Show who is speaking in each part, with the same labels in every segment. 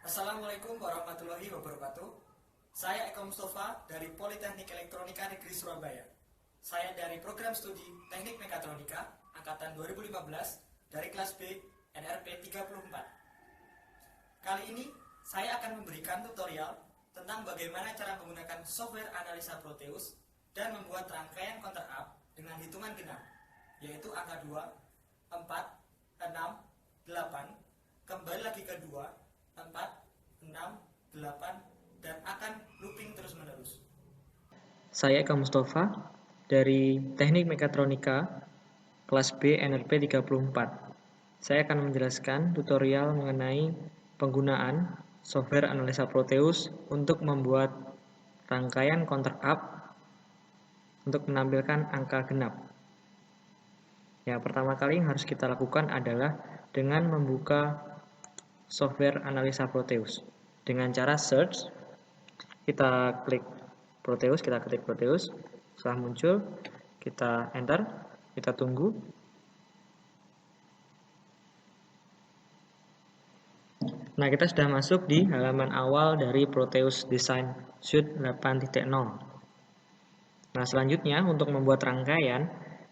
Speaker 1: Assalamualaikum warahmatullahi wabarakatuh. Saya Eko Mustafa dari Politeknik Elektronika Negeri Surabaya. Saya dari program studi Teknik Mekatronika angkatan 2015 dari kelas B NRP 34. Kali ini saya akan memberikan tutorial tentang bagaimana cara menggunakan software analisa Proteus dan membuat rangkaian counter up dengan hitungan genap, yaitu angka 2, 4, 6, 8, kembali lagi ke 2, 4, 6, 8, dan akan looping terus-menerus.
Speaker 2: Saya Eka Mustafa dari Teknik Mekatronika kelas B NRP 34. Saya akan menjelaskan tutorial mengenai penggunaan software analisa Proteus untuk membuat rangkaian counter up untuk menampilkan angka genap. Ya, pertama kali yang harus kita lakukan adalah dengan membuka software analisa Proteus. Dengan cara search, kita klik Proteus, kita ketik Proteus. Setelah muncul, kita enter, kita tunggu. Nah, kita sudah masuk di halaman awal dari Proteus Design Suite 8.0. Nah, selanjutnya untuk membuat rangkaian,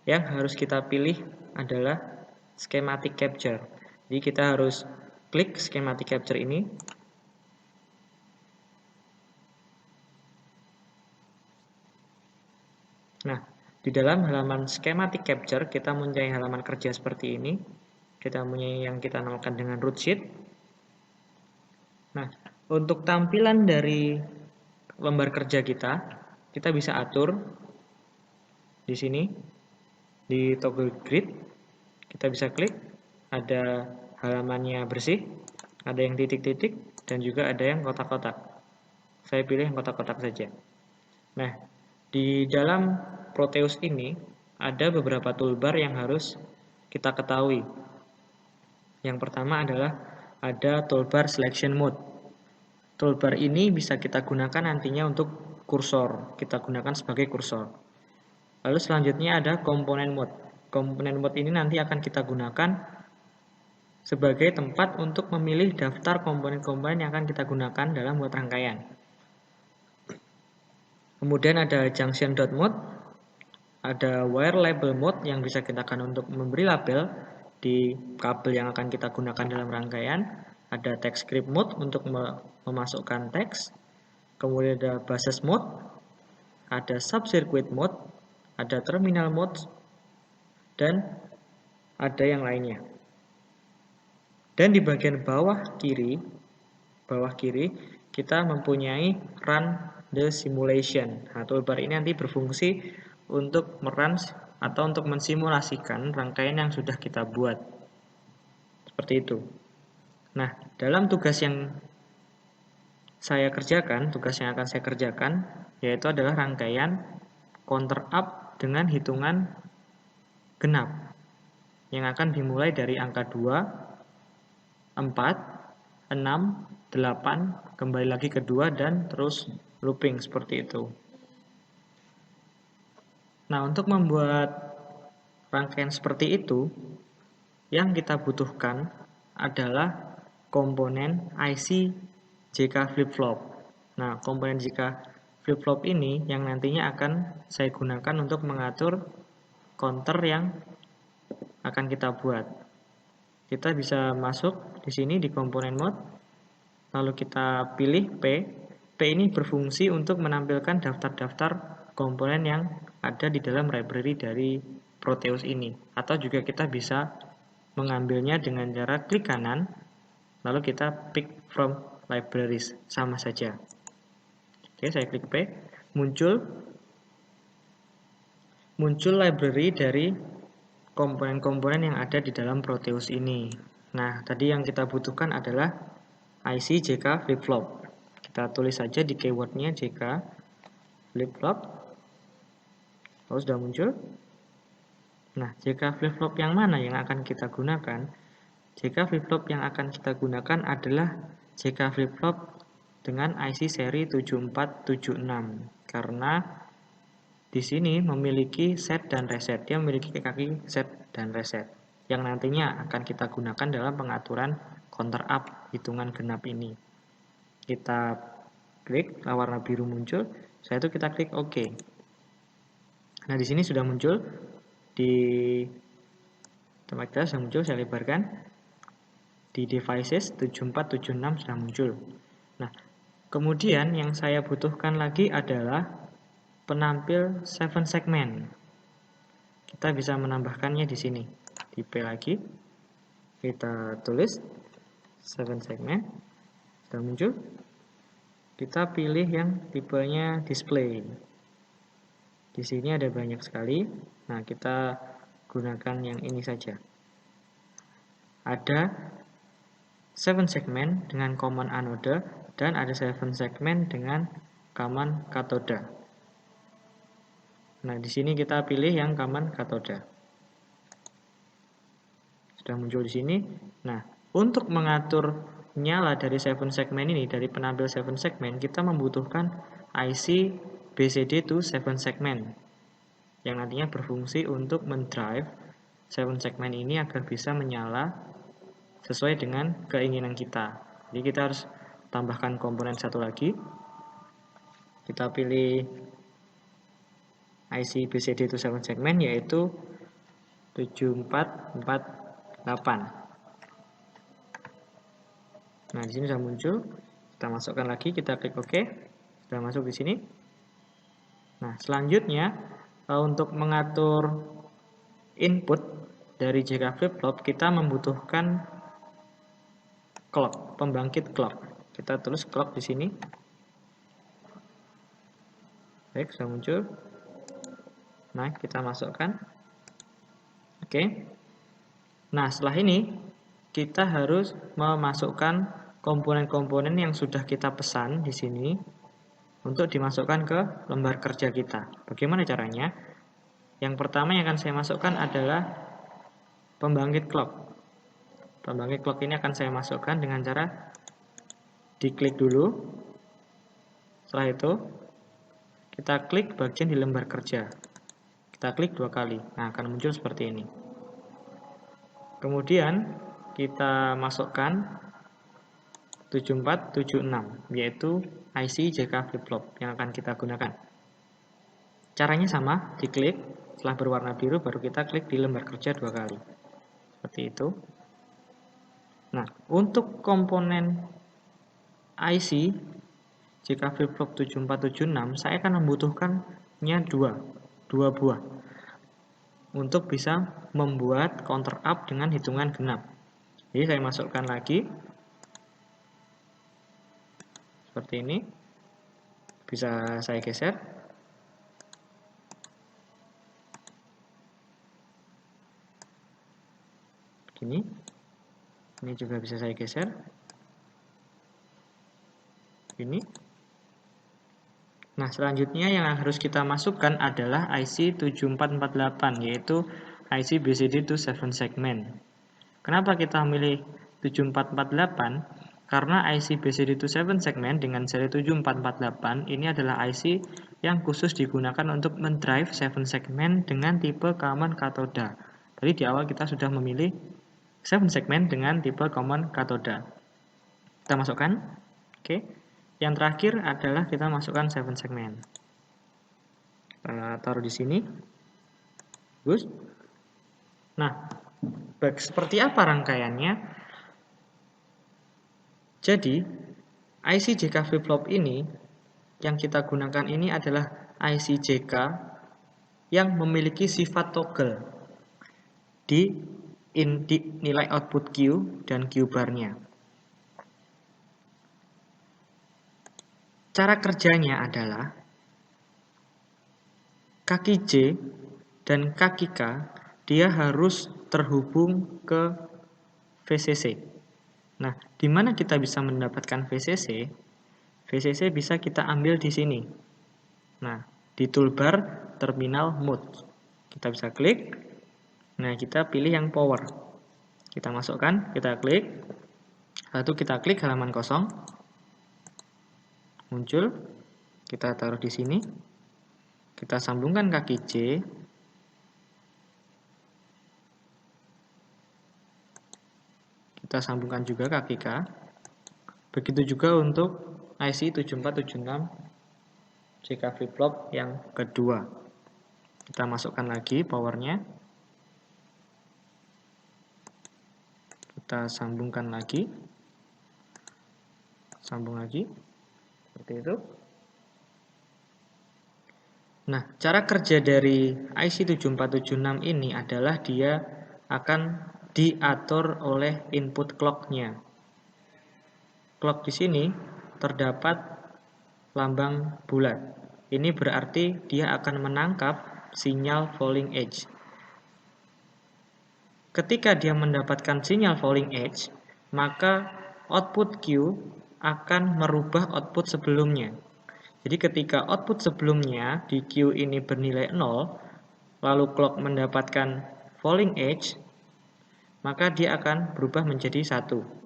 Speaker 2: yang harus kita pilih adalah schematic capture. Jadi kita harus klik schematic capture ini. Nah, di dalam halaman schematic capture, kita mempunyai halaman kerja seperti ini. Kita mempunyai yang kita namakan dengan root sheet. Nah, untuk tampilan dari lembar kerja kita bisa atur di sini, di toggle grid. Kita bisa klik, ada halamannya bersih, ada yang titik-titik, dan juga ada yang kotak-kotak. Saya pilih yang kotak-kotak saja. Nah, di dalam Proteus ini ada beberapa toolbar yang harus kita ketahui. Yang pertama adalah ada toolbar selection mode. Toolbar ini bisa kita gunakan nantinya untuk kursor. Kita gunakan sebagai kursor. Lalu selanjutnya ada component mode. Component mode ini nanti akan kita gunakan sebagai tempat untuk memilih daftar komponen-komponen yang akan kita gunakan dalam buat rangkaian. Kemudian ada junction dot mode, ada wire label mode yang bisa kita gunakan untuk memberi label di kabel yang akan kita gunakan dalam rangkaian. Ada text script mode untuk memasukkan teks. Kemudian ada basis mode, ada sub-circuit mode, ada terminal mode, dan ada yang lainnya. Dan di bagian bawah kiri kita mempunyai run the simulation. Nah, toolbar ini nanti berfungsi untuk merun atau untuk mensimulasikan rangkaian yang sudah kita buat. Seperti itu. Nah, dalam tugas yang akan saya kerjakan, yaitu adalah rangkaian counter up dengan hitungan genap, yang akan dimulai dari angka 2, 4, 6, 8, kembali lagi ke 2, dan terus looping seperti itu. Nah, untuk membuat rangkaian seperti itu, yang kita butuhkan adalah komponen IC JK flip-flop. Nah, komponen JK flip-flop ini yang nantinya akan saya gunakan untuk mengatur counter yang akan kita buat. Kita bisa masuk di sini di komponen mode, lalu kita pilih P. P ini berfungsi untuk menampilkan daftar-daftar komponen yang ada di dalam library dari Proteus ini. Atau juga kita bisa mengambilnya dengan cara klik kanan, lalu kita pick from libraries, sama saja. Oke, saya klik P, muncul library dari komponen-komponen yang ada di dalam Proteus ini. Nah, tadi yang kita butuhkan adalah IC JK flip-flop. Kita tulis saja di keywordnya JK flip-flop. Lalu sudah muncul. Nah, JK flip-flop yang mana yang akan kita gunakan? JK flip-flop yang akan kita gunakan adalah JK flip-flop dengan IC seri 7476. Karena di sini memiliki set dan reset. Dia memiliki kaki set dan reset yang nantinya akan kita gunakan dalam pengaturan counter up hitungan genap ini. kita klik, warna biru muncul, setelah itu kita klik OK. Nah, di sini sudah muncul, di tempat kita sudah muncul, saya lebarkan. Di devices 7476 sudah muncul. Nah, kemudian yang saya butuhkan lagi adalah penampil 7 segmen. Kita bisa menambahkannya di sini. Di P lagi, kita tulis 7 segmen, sudah muncul. Kita pilih yang tipenya display. Di sini ada banyak sekali. Nah, kita gunakan yang ini saja. Ada 7 segmen dengan common anode dan ada 7 segmen dengan common katoda. Nah, di sini kita pilih yang common katoda. Sudah muncul di sini. Nah, untuk mengatur nyala dari 7 segmen ini, dari penampil 7 segmen, kita membutuhkan IC BCD to 7 segmen yang nantinya berfungsi untuk mendrive 7 segmen ini agar bisa menyala sesuai dengan keinginan kita. Jadi kita harus tambahkan komponen satu lagi. Kita pilih IC BCD to 7 segmen yaitu 7448. Nah, di sini sudah muncul. Kita masukkan lagi, kita klik OK. Sudah masuk di sini. Nah, selanjutnya untuk mengatur input dari JK flip-flop kita membutuhkan clock, pembangkit clock. Kita tulis clock di sini. Baik, sudah muncul. Nah, kita masukkan. Oke. Nah, setelah ini kita harus memasukkan komponen-komponen yang sudah kita pesan di sini untuk dimasukkan ke lembar kerja kita. Bagaimana caranya? Yang pertama yang akan saya masukkan adalah pembangkit clock. Pembangkit clock ini akan saya masukkan dengan cara diklik dulu. Setelah itu, kita klik bagian di lembar kerja. Kita klik 2 kali. Nah, akan muncul seperti ini. Kemudian, kita masukkan 7476, yaitu IC JK flip-flop yang akan kita gunakan. Caranya sama, diklik, setelah berwarna biru baru kita klik di lembar kerja 2 kali. Seperti itu. Nah, untuk komponen IC JK flip-flop 7476, saya akan membutuhkannya dua buah untuk bisa membuat counter up dengan hitungan genap. Jadi saya masukkan lagi seperti ini. Bisa saya geser. Begini. Ini juga bisa saya geser. Ini. Nah, selanjutnya yang harus kita masukkan adalah IC 7448, yaitu IC BCD to 7 segmen. Kenapa kita memilih 7448? Karena IC BCD to 7 segmen dengan seri 7448 ini adalah IC yang khusus digunakan untuk mendrive 7 segmen dengan tipe common katoda. Jadi di awal kita sudah memilih 7 segmen dengan tipe common katoda. Kita masukkan. Oke. Yang terakhir adalah kita masukkan 7 segmen. Kita taruh di sini. Bagus. Nah, seperti apa rangkaiannya? Jadi, IC JK flip-flop ini yang kita gunakan ini adalah IC JK yang memiliki sifat toggle di nilai output Q dan Q bar-nya. Cara kerjanya adalah kaki J dan kaki K dia harus terhubung ke VCC. Nah, di mana kita bisa mendapatkan VCC? VCC bisa kita ambil di sini. Nah, di toolbar terminal mode. Kita bisa klik. Nah, kita pilih yang power. Kita masukkan, kita klik. Lalu kita klik halaman kosong. Muncul, kita taruh di sini, kita sambungkan kaki J, kita sambungkan juga kaki K, begitu juga untuk IC 7476 JK flip-flop yang kedua. Kita masukkan lagi powernya. Kita sambungkan lagi. Sambung lagi. Seperti itu. Nah, cara kerja dari IC 7476 ini adalah dia akan diatur oleh input clock-nya. Clock di sini terdapat lambang bulat. Ini berarti dia akan menangkap sinyal falling edge. Ketika dia mendapatkan sinyal falling edge, maka output Q akan merubah output sebelumnya. Jadi ketika output sebelumnya di Q ini bernilai 0, lalu clock mendapatkan falling edge, maka dia akan berubah menjadi 1.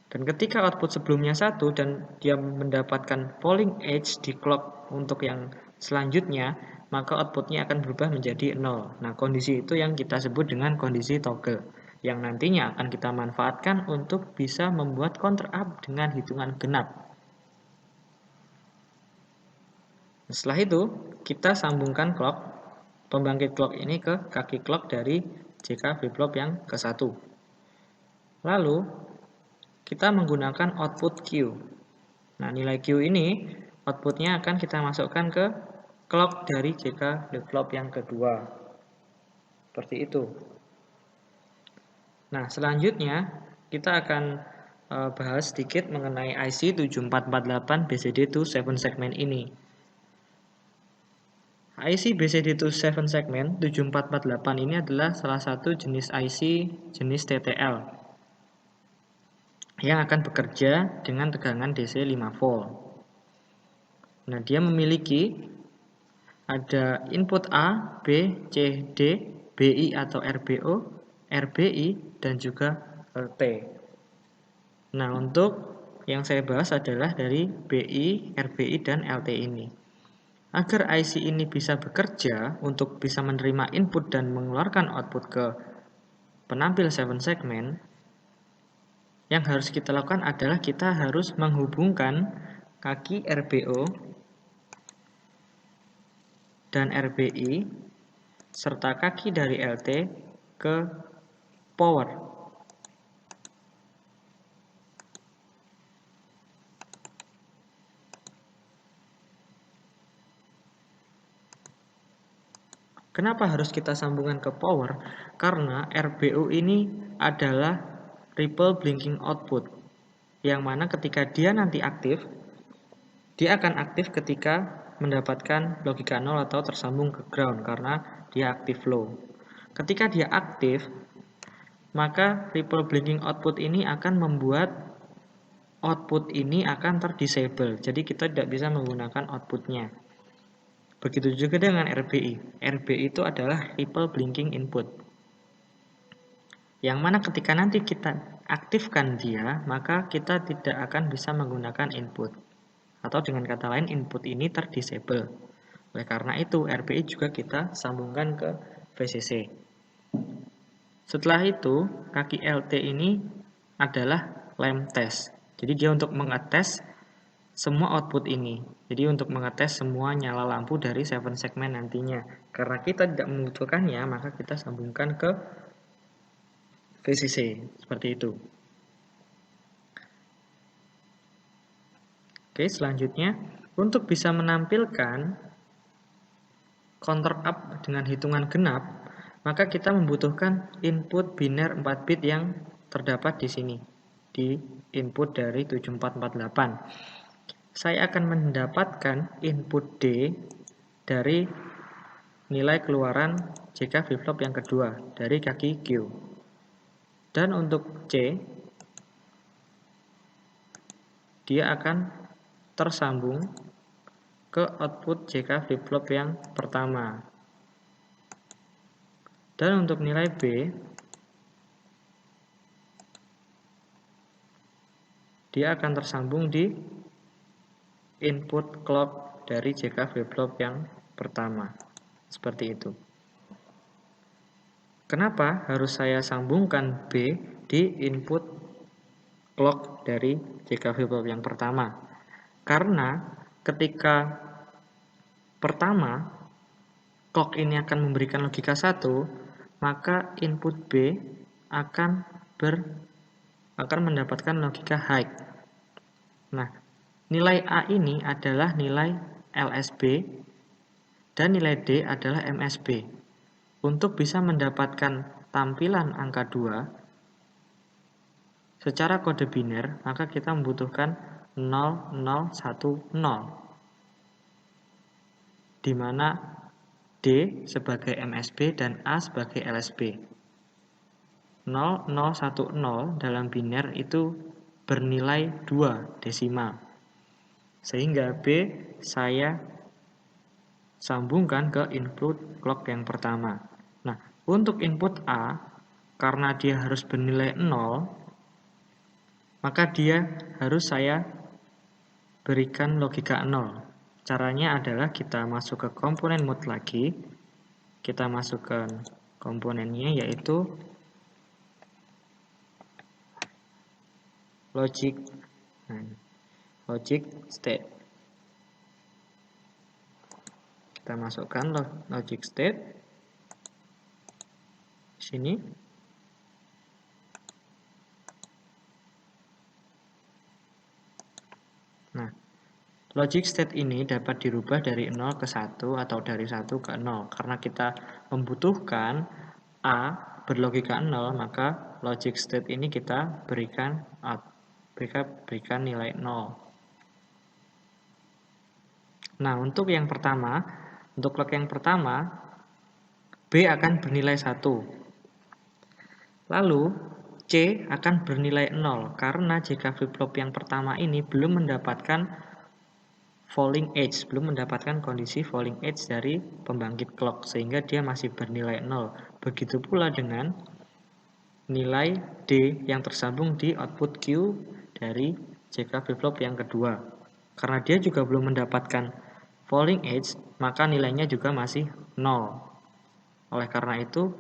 Speaker 2: Dan ketika output sebelumnya 1 dan dia mendapatkan falling edge di clock untuk yang selanjutnya, maka outputnya akan berubah menjadi 0. Nah, kondisi itu yang kita sebut dengan kondisi toggle, yang nantinya akan kita manfaatkan untuk bisa membuat counter up dengan hitungan genap. Setelah itu, kita sambungkan clock, pembangkit clock ini ke kaki clock dari JK flip-flop yang ke-1. Lalu, kita menggunakan output Q. Nah, nilai Q ini, outputnya akan kita masukkan ke clock dari JK flip-flop yang kedua. Seperti itu. Nah, selanjutnya, kita akan bahas sedikit mengenai IC 7448 BCD27 segment ini. IC BCD27 segment 7448 ini adalah salah satu jenis IC jenis TTL yang akan bekerja dengan tegangan DC 5 volt. Nah, dia memiliki ada input A, B, C, D, BI atau RBO, RBI, dan juga LT. Nah, untuk yang saya bahas adalah dari BI, RBI, dan LT ini. Agar IC ini bisa bekerja untuk bisa menerima input dan mengeluarkan output ke penampil 7 segmen, yang harus kita lakukan adalah kita harus menghubungkan kaki RBO dan RBI serta kaki dari LT ke power. Kenapa harus kita sambungkan ke power? Karena RBO ini adalah ripple blinking output, yang mana ketika dia nanti aktif, dia akan aktif ketika mendapatkan logika 0 atau tersambung ke ground karena dia aktif low. Ketika dia aktif, maka ripple blinking output ini akan membuat output ini akan terdisable. Jadi kita tidak bisa menggunakan outputnya. Begitu juga dengan RBI. RBI itu adalah ripple blinking input. Yang mana ketika nanti kita aktifkan dia, maka kita tidak akan bisa menggunakan input. Atau dengan kata lain, input ini terdisable. Oleh karena itu, RBI juga kita sambungkan ke VCC. Setelah itu, kaki LT ini adalah lamp test. Jadi dia untuk mengetes semua output ini. Jadi untuk mengetes semua nyala lampu dari 7 segmen nantinya. Karena kita tidak membutuhkannya, maka kita sambungkan ke VCC. Seperti itu. Oke, selanjutnya untuk bisa menampilkan counter up dengan hitungan genap, maka kita membutuhkan input biner 4 bit yang terdapat di sini, di input dari 7448. Saya akan mendapatkan input D dari nilai keluaran JK flip-flop yang kedua dari kaki Q. Dan untuk C, dia akan tersambung ke output JK flip-flop yang pertama. Dan untuk nilai B, dia akan tersambung di input clock dari JK flip-flop yang pertama. Seperti itu. Kenapa harus saya sambungkan B di input clock dari JK flip-flop yang pertama? Karena ketika pertama clock ini akan memberikan logika 1, maka input B akan mendapatkan logika high. Nah, nilai A ini adalah nilai LSB dan nilai D adalah MSB. Untuk bisa mendapatkan tampilan angka 2 secara kode biner, maka kita membutuhkan 0010, di mana D sebagai MSB dan A sebagai LSB. 0010 dalam biner itu bernilai 2 desimal. Sehingga B saya sambungkan ke input clock yang pertama. Nah, untuk input A, karena dia harus bernilai 0, maka dia harus saya berikan logika 0. Caranya adalah kita masuk ke komponen mode lagi. Kita masukkan komponennya yaitu logic state. Kita masukkan logic state di sini. Nah, logic state ini dapat dirubah dari 0 ke 1 atau dari 1 ke 0. Karena kita membutuhkan A berlogika 0, maka logic state ini kita berikan nilai 0. Nah, untuk clock yang pertama, B akan bernilai 1. Lalu, C akan bernilai 0, karena jika flip-flop yang pertama ini belum mendapatkan falling edge, belum mendapatkan kondisi falling edge dari pembangkit clock, sehingga dia masih bernilai 0. Begitu pula dengan nilai D yang tersambung di output Q dari JK flip-flop yang kedua. Karena dia juga belum mendapatkan falling edge, maka nilainya juga masih 0. Oleh karena itu,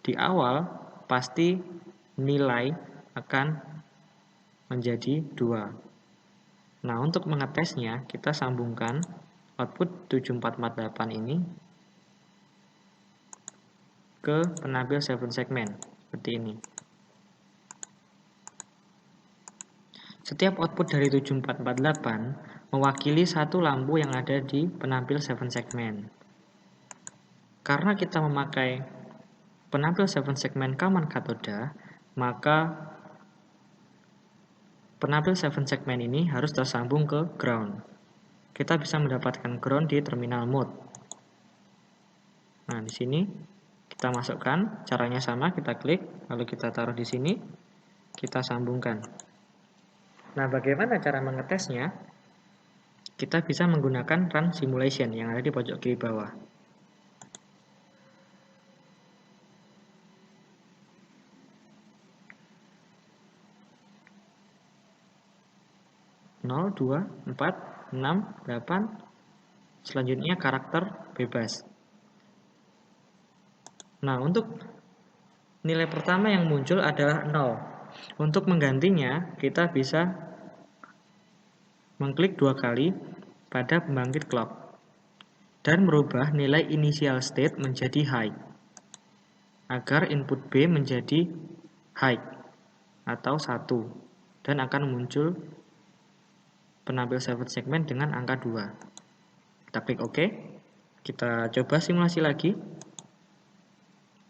Speaker 2: di awal pasti nilai akan menjadi 2. Nah, untuk mengetesnya, kita sambungkan output 7448 ini ke penampil 7 segmen, seperti ini. Setiap output dari 7448 mewakili satu lampu yang ada di penampil 7 segmen. Karena kita memakai penampil 7 segmen common katoda, maka penampil 7 segmen ini harus tersambung ke ground. Kita bisa mendapatkan ground di terminal mode. Nah, di sini kita masukkan, caranya sama, kita klik, lalu kita taruh di sini, kita sambungkan. Nah, bagaimana cara mengetesnya? Kita bisa menggunakan run simulation yang ada di pojok kiri bawah. (0, 2, 4, 6, 8), selanjutnya karakter bebas. Nah, untuk nilai pertama yang muncul adalah 0. Untuk menggantinya, kita bisa mengklik 2 kali pada pembangkit clock dan merubah nilai initial state menjadi high agar input B menjadi high atau 1 dan akan muncul penampil 7 segmen dengan angka 2. Kita klik OK. Kita coba simulasi lagi.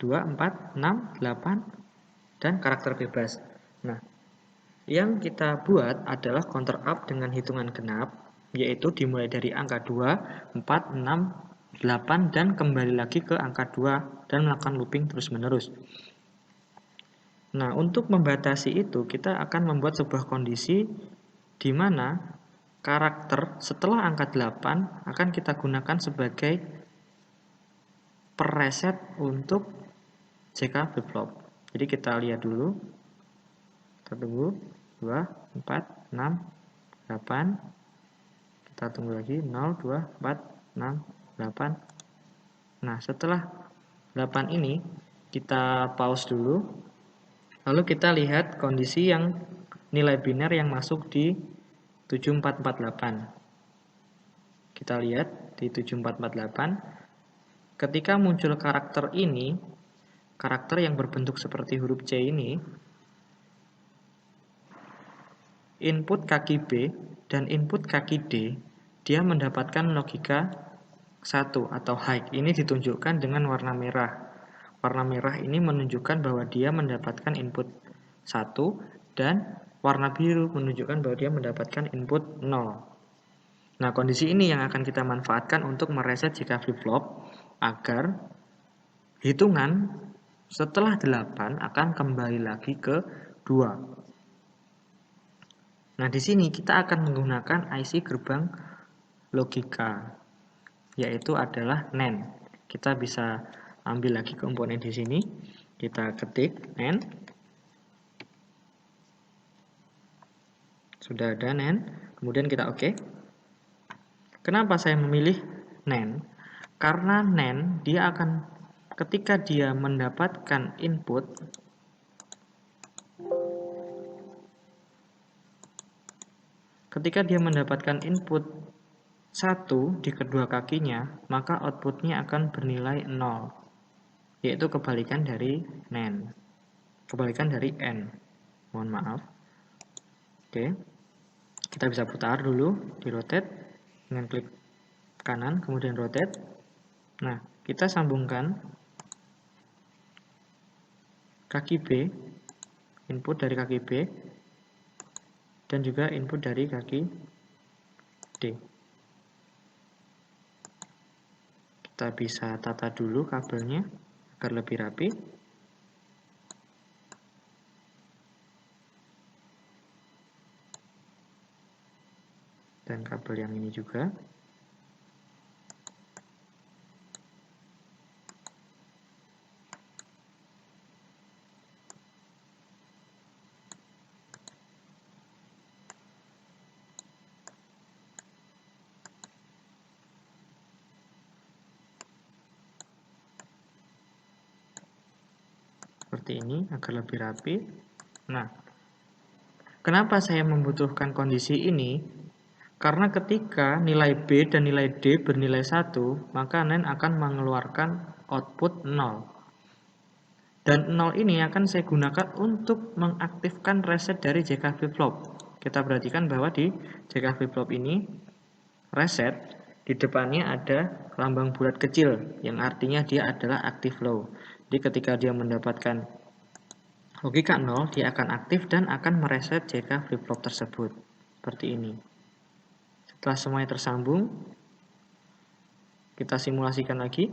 Speaker 2: 2, 4, 6, 8 dan karakter bebas. Nah, yang kita buat adalah counter up dengan hitungan genap, yaitu dimulai dari angka 2, 4, 6, 8 dan kembali lagi ke angka 2 dan melakukan looping terus-menerus. Nah, untuk membatasi itu kita akan membuat sebuah kondisi di mana karakter setelah angka 8 akan kita gunakan sebagai preset untuk JK flip-flop. Jadi kita lihat dulu. Kita tunggu 2, 4, 6, 8. Kita tunggu lagi 0, 2, 4, 6, 8. Nah, setelah 8 ini kita pause dulu. Lalu kita lihat kondisi yang nilai biner yang masuk di 7448. Kita lihat di 7448, ketika muncul karakter ini, karakter yang berbentuk seperti huruf C ini, input kaki B dan input kaki D, dia mendapatkan logika 1 atau high. Ini ditunjukkan dengan warna merah. Warna merah ini menunjukkan bahwa dia mendapatkan input 1 dan warna biru menunjukkan bahwa dia mendapatkan input 0. Nah, kondisi ini yang akan kita manfaatkan untuk mereset JK flip-flop agar hitungan setelah 8 akan kembali lagi ke 2. Nah, di sini kita akan menggunakan IC gerbang logika, yaitu adalah NAND. Kita bisa ambil lagi komponen di sini, kita ketik NAND. Sudah ada NAND, kemudian kita oke. Kenapa saya memilih NAND? Karena NAND dia akan ketika dia mendapatkan input satu di kedua kakinya, maka outputnya akan bernilai 0, yaitu kebalikan dari NAND, kebalikan dari N. Mohon maaf. Oke, kita bisa putar dulu, di rotate dengan klik kanan, kemudian rotate. Nah, kita sambungkan kaki B, input dari kaki B, dan juga input dari kaki D. Kita bisa tata dulu kabelnya agar lebih rapi. Dan kabel yang ini juga. Seperti ini agar lebih rapi. Nah, kenapa saya membutuhkan kondisi ini? Karena ketika nilai B dan nilai D bernilai 1, maka NAND akan mengeluarkan output 0. Dan 0 ini akan saya gunakan untuk mengaktifkan reset dari JK flip-flop. Kita perhatikan bahwa di JK flip-flop ini, reset, di depannya ada lambang bulat kecil, yang artinya dia adalah active low. Jadi ketika dia mendapatkan logika 0, dia akan aktif dan akan mereset JK flip-flop tersebut. Seperti ini. Setelah semuanya tersambung, kita simulasikan lagi.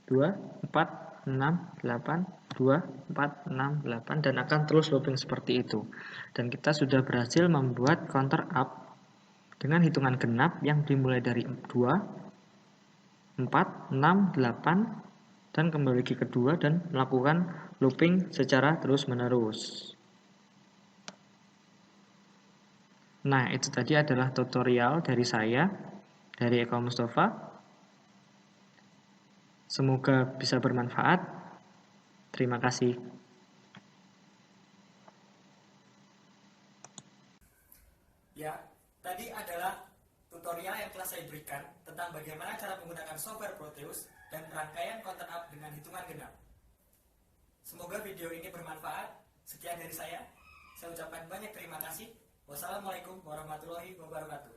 Speaker 2: 2, 4, 6, 8, 2, 4, 6, 8, dan akan terus looping seperti itu. Dan kita sudah berhasil membuat counter up dengan hitungan genap yang dimulai dari 2, 4, 6, 8, dan kembali lagi ke 2 dan melakukan looping secara terus-menerus. Nah, itu tadi adalah tutorial dari saya, dari Eko Mustafa. Semoga bisa bermanfaat. Terima kasih.
Speaker 1: Ya, tadi adalah tutorial yang telah saya berikan tentang bagaimana cara menggunakan software Proteus dan rangkaian counter up dengan hitungan genap. Semoga video ini bermanfaat. Sekian dari saya. Saya ucapkan banyak terima kasih. Wassalamualaikum warahmatullahi wabarakatuh.